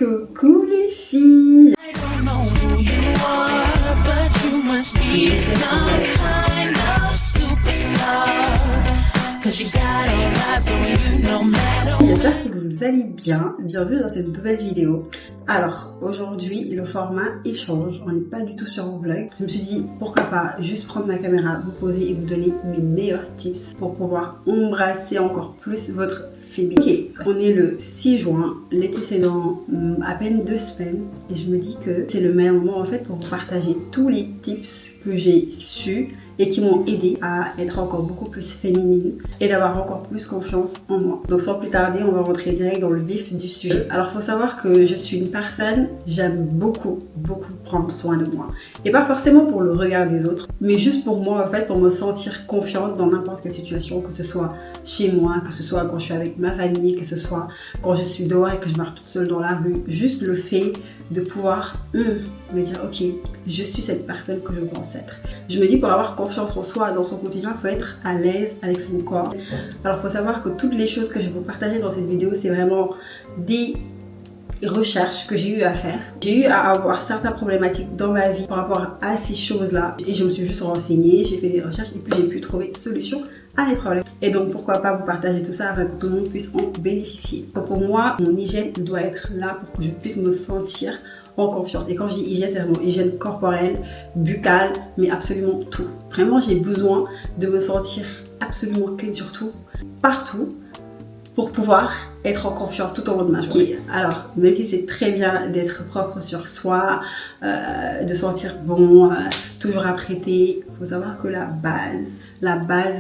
Coucou les filles! J'espère que vous allez bien, bienvenue dans cette nouvelle vidéo. Alors aujourd'hui le format il change, on n'est pas du tout sur un vlog. Je me suis dit pourquoi pas juste prendre ma caméra, vous poser et vous donner mes meilleurs tips pour pouvoir embrasser encore plus votre féminité. Ok, on est le 6 juin, l'été c'est dans à peine 2 semaines et je me dis que c'est le meilleur moment en fait pour vous partager tous les tips que j'ai su et qui m'ont aidé à être encore beaucoup plus féminine et d'avoir encore plus confiance en moi. Donc sans plus tarder, on va rentrer direct dans le vif du sujet. Alors il faut savoir que je suis une personne, j'aime beaucoup prendre soin de moi. Et pas forcément pour le regard des autres, mais juste pour moi en fait, pour me sentir confiante dans n'importe quelle situation, que ce soit chez moi, que ce soit quand je suis avec ma famille, que ce soit quand je suis dehors et que je marche toute seule dans la rue. Juste le fait de pouvoir me dire ok, je suis cette personne que je pense être. Je me dis pour avoir confiance en soi dans son quotidien, il faut être à l'aise avec son corps. Alors il faut savoir que toutes les choses que je vais vous partager dans cette vidéo, c'est vraiment des recherches que j'ai eu à faire. J'ai eu à avoir certaines problématiques dans ma vie par rapport à ces choses-là et je me suis juste renseignée, j'ai fait des recherches et puis j'ai pu trouver solution à mes problèmes. Et donc pourquoi pas vous partager tout ça afin que tout le monde puisse en bénéficier. Donc, pour moi, mon hygiène doit être là pour que je puisse me sentir en confiance. Et quand je dis hygiène, c'est vraiment hygiène corporelle, buccale, mais absolument tout. Vraiment, j'ai besoin de me sentir absolument clean sur tout, partout, pour pouvoir être en confiance tout au long de ma journée. Alors, même si c'est très bien d'être propre sur soi, de sentir bon, toujours apprêté, il faut savoir que la base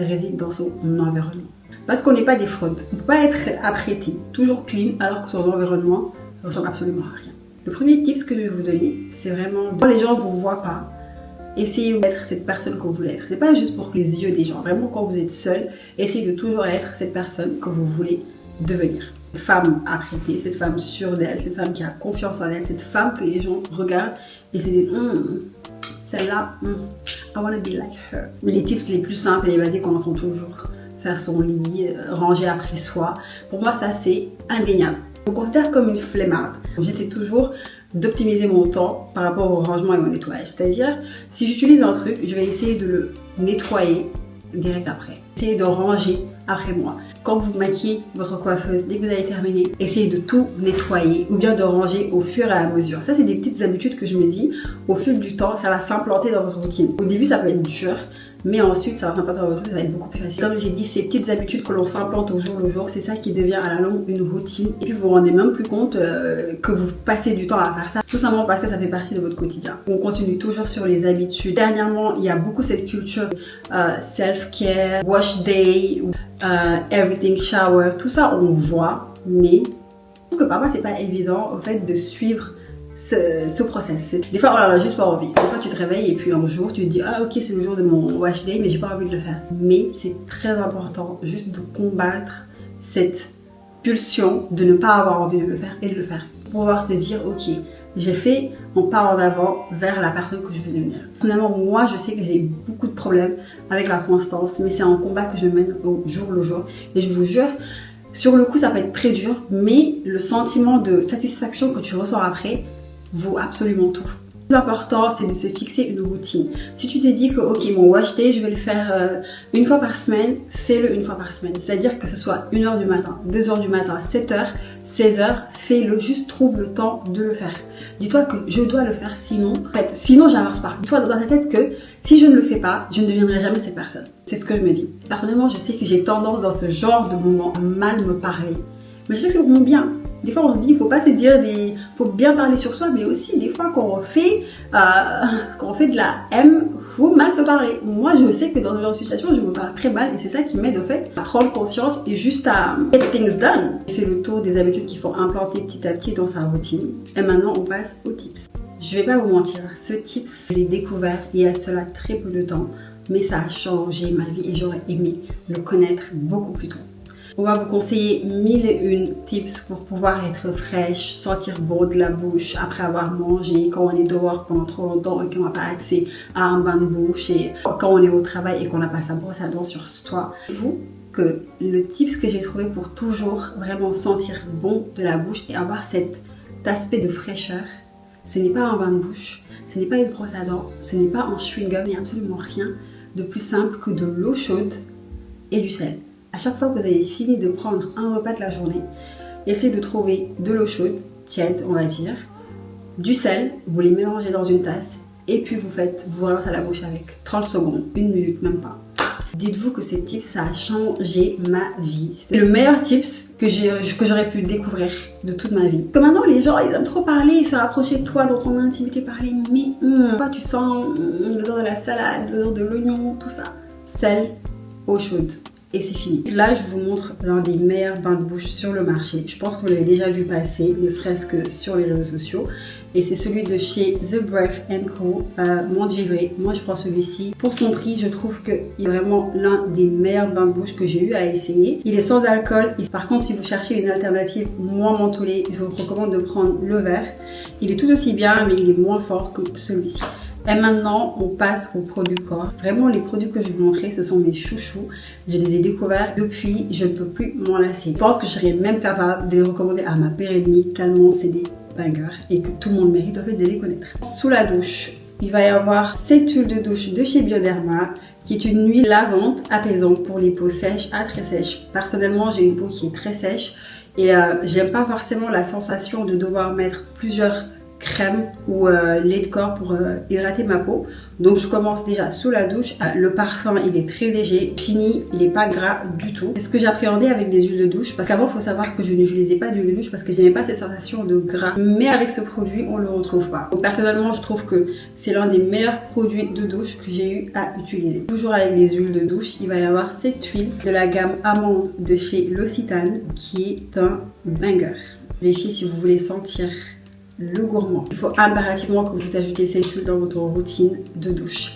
réside dans son environnement. Parce qu'on n'est pas des fraudes. On ne peut pas être apprêté, toujours clean, alors que son environnement ne ressemble absolument à rien. Le premier tip que je vais vous donner, c'est vraiment quand les gens ne vous voient pas, essayez d'être cette personne que vous voulez être. C'est pas juste pour les yeux des gens. Vraiment, quand vous êtes seul, essayez de toujours être cette personne que vous voulez devenir. Cette femme apprêtée, cette femme sûre d'elle, cette femme qui a confiance en elle, cette femme que les gens regardent et se disent celle-là, I wanna be like her. Les tips les plus simples et les basiques qu'on entend toujours, faire son lit, ranger après soi, pour moi ça c'est indéniable. On me considère comme une flemmarde. J'essaie toujours d'optimiser mon temps par rapport au rangement et au nettoyage. C'est-à-dire, si j'utilise un truc, je vais essayer de le nettoyer direct après. Essayez de ranger après moi. Quand vous maquillez votre coiffeuse, dès que vous allez terminer, essayez de tout nettoyer ou bien de ranger au fur et à mesure. Ça, c'est des petites habitudes que je me dis. Au fil du temps, ça va s'implanter dans votre routine. Au début, ça peut être dur, mais ensuite, ça va s'implanter dans votre routine, ça va être beaucoup plus facile. Comme j'ai dit, ces petites habitudes que l'on s'implante au jour le jour, c'est ça qui devient à la longue une routine. Et puis, vous vous rendez même plus compte que vous passez du temps à faire ça, tout simplement parce que ça fait partie de votre quotidien. On continue toujours sur les habitudes. Dernièrement, il y a beaucoup cette culture self-care, wash day, everything shower, tout ça on voit, mais je trouve que parfois c'est pas évident au fait de suivre ce process. Des fois, oh là là, juste pas envie. Des fois, tu te réveilles et puis un jour, tu te dis ah ok, c'est le jour de mon wash day, mais j'ai pas envie de le faire. Mais c'est très important juste de combattre cette pulsion de ne pas avoir envie de le faire et de le faire. Pour pouvoir se dire ok, j'ai fait un pas en avant vers la personne que je veux devenir. Personnellement, moi, je sais que j'ai beaucoup de problèmes avec la constance, mais c'est un combat que je mène au jour le jour. Et je vous jure, sur le coup, ça peut être très dur, mais le sentiment de satisfaction que tu ressens après vaut absolument tout. Le plus important, c'est de se fixer une routine. Si tu t'es dit que ok, mon wash day, je vais le faire une fois par semaine, fais-le une fois par semaine. C'est-à-dire que ce soit 1h du matin, 2h du matin, 7h, 16h, fais-le, juste trouve le temps de le faire. Dis-toi que je dois le faire, sinon j'avance pas. Dis-toi dans ta tête que si je ne le fais pas, je ne deviendrai jamais cette personne. C'est ce que je me dis. Personnellement, je sais que j'ai tendance dans ce genre de moment à mal me parler. Mais je sais que c'est pour mon bien. Des fois, on se dit, il faut pas se dire faut bien parler sur soi, mais aussi, des fois, quand on fait de la M, faut mal se parler. Moi, je sais que dans ce genre de situation, je me parle très mal et c'est ça qui m'aide, au fait, à prendre conscience et juste à get things done. J'ai fait le tour des habitudes qu'il faut implanter petit à petit dans sa routine. Et maintenant, on passe aux tips. Je vais pas vous mentir, ce tips, je l'ai découvert il y a cela très peu de temps, mais ça a changé ma vie et j'aurais aimé le connaître beaucoup plus tôt. On va vous conseiller 1001 tips pour pouvoir être fraîche, sentir bon de la bouche après avoir mangé, quand on est dehors pendant trop longtemps et qu'on n'a pas accès à un bain de bouche, et quand on est au travail et qu'on n'a pas sa brosse à dents sur soi. Vous que le tips que j'ai trouvé pour toujours vraiment sentir bon de la bouche et avoir cette aspect de fraîcheur. Ce n'est pas un bain de bouche, ce n'est pas une brosse à dents, ce n'est pas un chewing-gum, il n'y a absolument rien de plus simple que de l'eau chaude et du sel. À chaque fois que vous avez fini de prendre un repas de la journée, essayez de trouver de l'eau chaude, tiède on va dire, du sel, vous les mélangez dans une tasse et puis vous rincez à la bouche avec 30 secondes, 1 minute, même pas. Dites-vous que ce tips, ça a changé ma vie. C'est le meilleur tips que j'aurais pu découvrir de toute ma vie. Comme maintenant, les gens, ils aiment trop parler, se rapprocher de toi dans ton intimité, parler. Mais toi, tu sens l'odeur de la salade, l'odeur de l'oignon, tout ça. Sel, eau chaude. Et c'est fini. Là, je vous montre l'un des meilleurs bains de bouche sur le marché. Je pense que vous l'avez déjà vu passer, ne serait-ce que sur les réseaux sociaux. Et c'est celui de chez The Breath & Co. Menthe givrée. Moi, je prends celui-ci. Pour son prix, je trouve qu'il est vraiment l'un des meilleurs bains de bouche que j'ai eu à essayer. Il est sans alcool. Par contre, si vous cherchez une alternative moins mentholée, je vous recommande de prendre le vert. Il est tout aussi bien, mais il est moins fort que celui-ci. Et maintenant, on passe aux produits corps. Vraiment, les produits que je vais vous montrer, ce sont mes chouchous. Je les ai découverts depuis, je ne peux plus m'en lasser. Je pense que je serais même capable de les recommander à ma père et demie, tellement c'est des bangers et que tout le monde mérite en fait de les connaître. Sous la douche, il va y avoir cette huile de douche de chez Bioderma, qui est une huile lavante apaisante pour les peaux sèches à très sèches. Personnellement, j'ai une peau qui est très sèche et j'aime pas forcément la sensation de devoir mettre plusieurs crème ou lait de corps pour hydrater ma peau. Donc je commence déjà sous la douche. Le parfum il est très léger, fini, il n'est pas gras du tout. C'est ce que j'appréhendais avec des huiles de douche, parce qu'avant il faut savoir que je n'utilisais pas d'huile de douche parce que j'aimais pas cette sensation de gras. Mais avec ce produit on le retrouve pas. Donc personnellement je trouve que c'est l'un des meilleurs produits de douche que j'ai eu à utiliser. Toujours avec les huiles de douche, il va y avoir cette huile de la gamme Amande de chez L'Occitane qui est un banger. Les filles, si vous voulez sentir le gourmand, il faut impérativement que vous ajoutez cette huile dans votre routine de douche.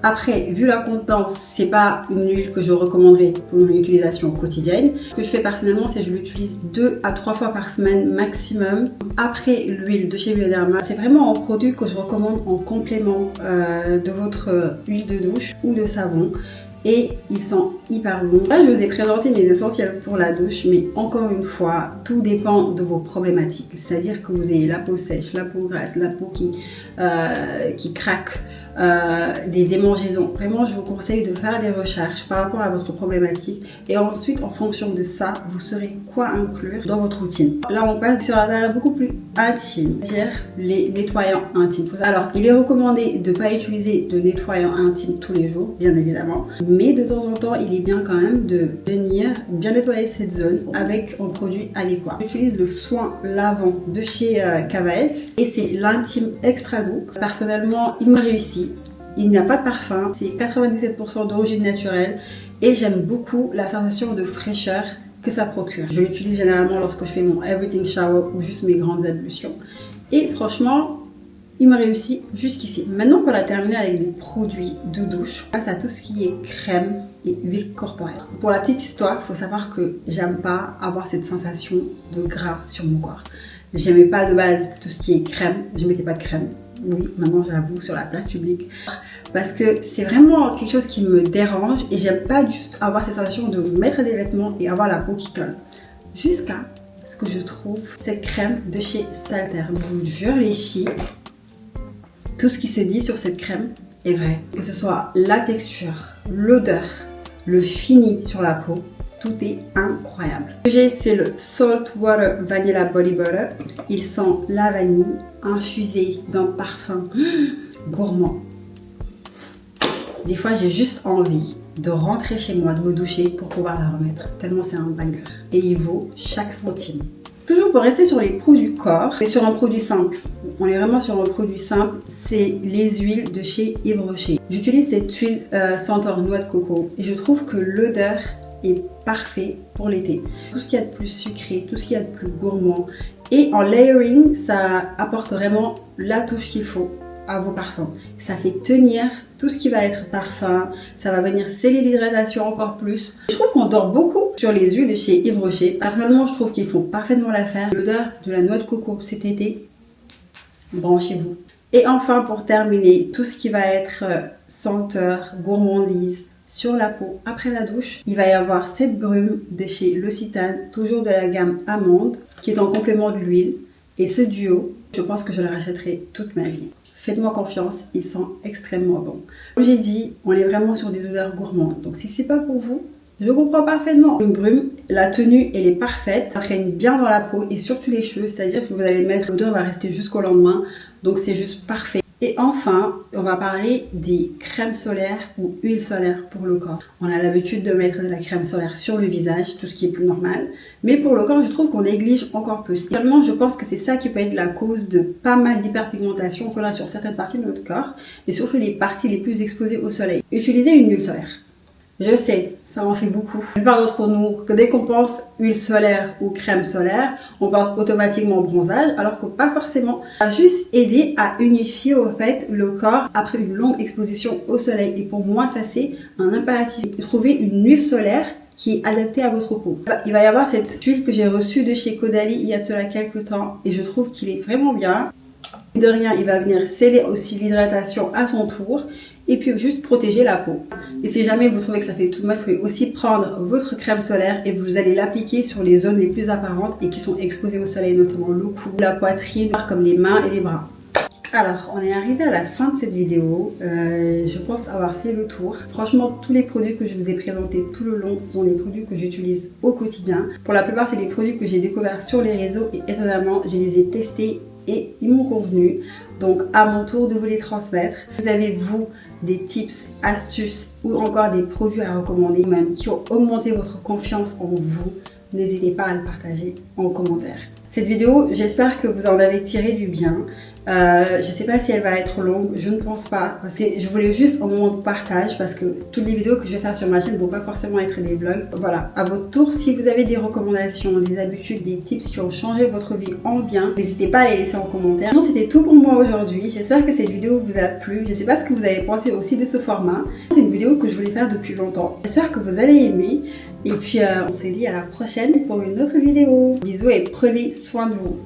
Après, vu la contenance, c'est pas une huile que je recommanderais pour une utilisation quotidienne. Ce que je fais personnellement, c'est que je l'utilise 2 à 3 fois par semaine maximum. Après l'huile de chez Bioderma, c'est vraiment un produit que je recommande en complément de votre huile de douche ou de savon. Et ils sont hyper bons. Là, je vous ai présenté mes essentiels pour la douche, mais encore une fois, tout dépend de vos problématiques. C'est-à-dire que vous ayez la peau sèche, la peau grasse, la peau qui craque, des démangeaisons. Vraiment, je vous conseille de faire des recherches par rapport à votre problématique et ensuite, en fonction de ça, vous saurez quoi inclure dans votre routine. Là, on passe sur un terrain beaucoup plus intime, c'est-à-dire les nettoyants intimes. Alors, il est recommandé de ne pas utiliser de nettoyant intime tous les jours, bien évidemment, mais de temps en temps, il est bien quand même de venir bien nettoyer cette zone avec un produit adéquat. J'utilise le soin lavant de chez KVS et c'est l'intime extra doux. Personnellement, il me réussit. Il n'y a pas de parfum, c'est 97% d'origine naturelle et j'aime beaucoup la sensation de fraîcheur que ça procure. Je l'utilise généralement lorsque je fais mon everything shower ou juste mes grandes ablutions. Et franchement, il me réussit jusqu'ici. Maintenant qu'on a terminé avec les produits de douche, on passe à tout ce qui est crème et huile corporelle. Pour la petite histoire, il faut savoir que j'aime pas avoir cette sensation de gras sur mon corps. J'aimais pas de base tout ce qui est crème, je mettais pas de crème. Oui, maintenant j'avoue, sur la place publique. Parce que c'est vraiment quelque chose qui me dérange et j'aime pas juste avoir cette sensation de mettre des vêtements et avoir la peau qui colle. Jusqu'à ce que je trouve cette crème de chez Salter. Je vous jure les filles, tout ce qui se dit sur cette crème est vrai. Que ce soit la texture, l'odeur, le fini sur la peau, tout est incroyable. Ce que j'ai, c'est le Salt Water Vanilla Body Butter. Il sent la vanille infusée d'un parfum gourmand. Des fois, j'ai juste envie de rentrer chez moi, de me doucher pour pouvoir la remettre. Tellement c'est un banger. Et il vaut chaque centime. Toujours pour rester sur les produits corps, et sur un produit simple. On est vraiment sur un produit simple, c'est les huiles de chez Yves Rocher. J'utilise cette huile senteur noix de coco et je trouve que l'odeur est parfait pour l'été. Tout ce qu'il y a de plus sucré, tout ce qu'il y a de plus gourmand. Et en layering, ça apporte vraiment la touche qu'il faut à vos parfums. Ça fait tenir tout ce qui va être parfum, ça va venir sceller l'hydratation encore plus. Je trouve qu'on dort beaucoup sur les huiles de chez Yves Rocher. Personnellement, je trouve qu'ils font parfaitement l'affaire. L'odeur de la noix de coco cet été, branchez-vous. Et enfin, pour terminer, tout ce qui va être senteur, gourmandise, sur la peau après la douche, il va y avoir cette brume de chez L'Occitane, toujours de la gamme Amande, qui est en complément de l'huile. Et ce duo, je pense que je le rachèterai toute ma vie. Faites-moi confiance, il sent extrêmement bon. Comme j'ai dit, on est vraiment sur des odeurs gourmandes. Donc si c'est pas pour vous, je comprends parfaitement. Une brume, la tenue, elle est parfaite. Ça traîne bien dans la peau et surtout les cheveux. C'est-à-dire que vous allez le mettre, l'odeur va rester jusqu'au lendemain. Donc c'est juste parfait. Et enfin, on va parler des crèmes solaires ou huiles solaires pour le corps. On a l'habitude de mettre de la crème solaire sur le visage, tout ce qui est plus normal. Mais pour le corps, je trouve qu'on néglige encore plus. Finalement, je pense que c'est ça qui peut être la cause de pas mal d'hyperpigmentation qu'on a sur certaines parties de notre corps. Et surtout les parties les plus exposées au soleil. Utilisez une huile solaire. Je sais, ça en fait beaucoup. La plupart d'entre nous, dès qu'on pense huile solaire ou crème solaire, on pense automatiquement bronzage, alors que pas forcément. Ça va juste aider à unifier au fait le corps après une longue exposition au soleil. Et pour moi, ça c'est un impératif. Trouver une huile solaire qui est adaptée à votre peau. Il va y avoir cette huile que j'ai reçue de chez Caudalie il y a de cela quelques temps et je trouve qu'il est vraiment bien. De rien, il va venir sceller aussi l'hydratation à son tour et puis juste protéger la peau. Et si jamais vous trouvez que ça fait tout mal, vous pouvez aussi prendre votre crème solaire et vous allez l'appliquer sur les zones les plus apparentes et qui sont exposées au soleil, notamment le cou, la poitrine, comme les mains et les bras. Alors, on est arrivé à la fin de cette vidéo. Je pense avoir fait le tour. Franchement, tous les produits que je vous ai présentés tout le long, ce sont des produits que j'utilise au quotidien. Pour la plupart, c'est des produits que j'ai découverts sur les réseaux et étonnamment, je les ai testés et ils m'ont convenu. Donc, à mon tour de vous les transmettre. Vous avez, vous, des tips, astuces ou encore des produits à recommander même qui ont augmenté votre confiance en vous. N'hésitez pas à le partager en commentaire. Cette vidéo, j'espère que vous en avez tiré du bien. Je ne sais pas si elle va être longue, je ne pense pas, parce que je voulais juste un moment de partage, parce que toutes les vidéos que je vais faire sur ma chaîne ne vont pas forcément être des vlogs. Voilà, à votre tour, si vous avez des recommandations, des habitudes, des tips qui ont changé votre vie en bien, n'hésitez pas à les laisser en commentaire. Sinon, c'était tout pour moi aujourd'hui. J'espère que cette vidéo vous a plu. Je ne sais pas ce que vous avez pensé aussi de ce format. C'est une vidéo que je voulais faire depuis longtemps. J'espère que vous allez aimer. Et puis, on se dit à la prochaine pour une autre vidéo. Bisous et prenez soin de vous.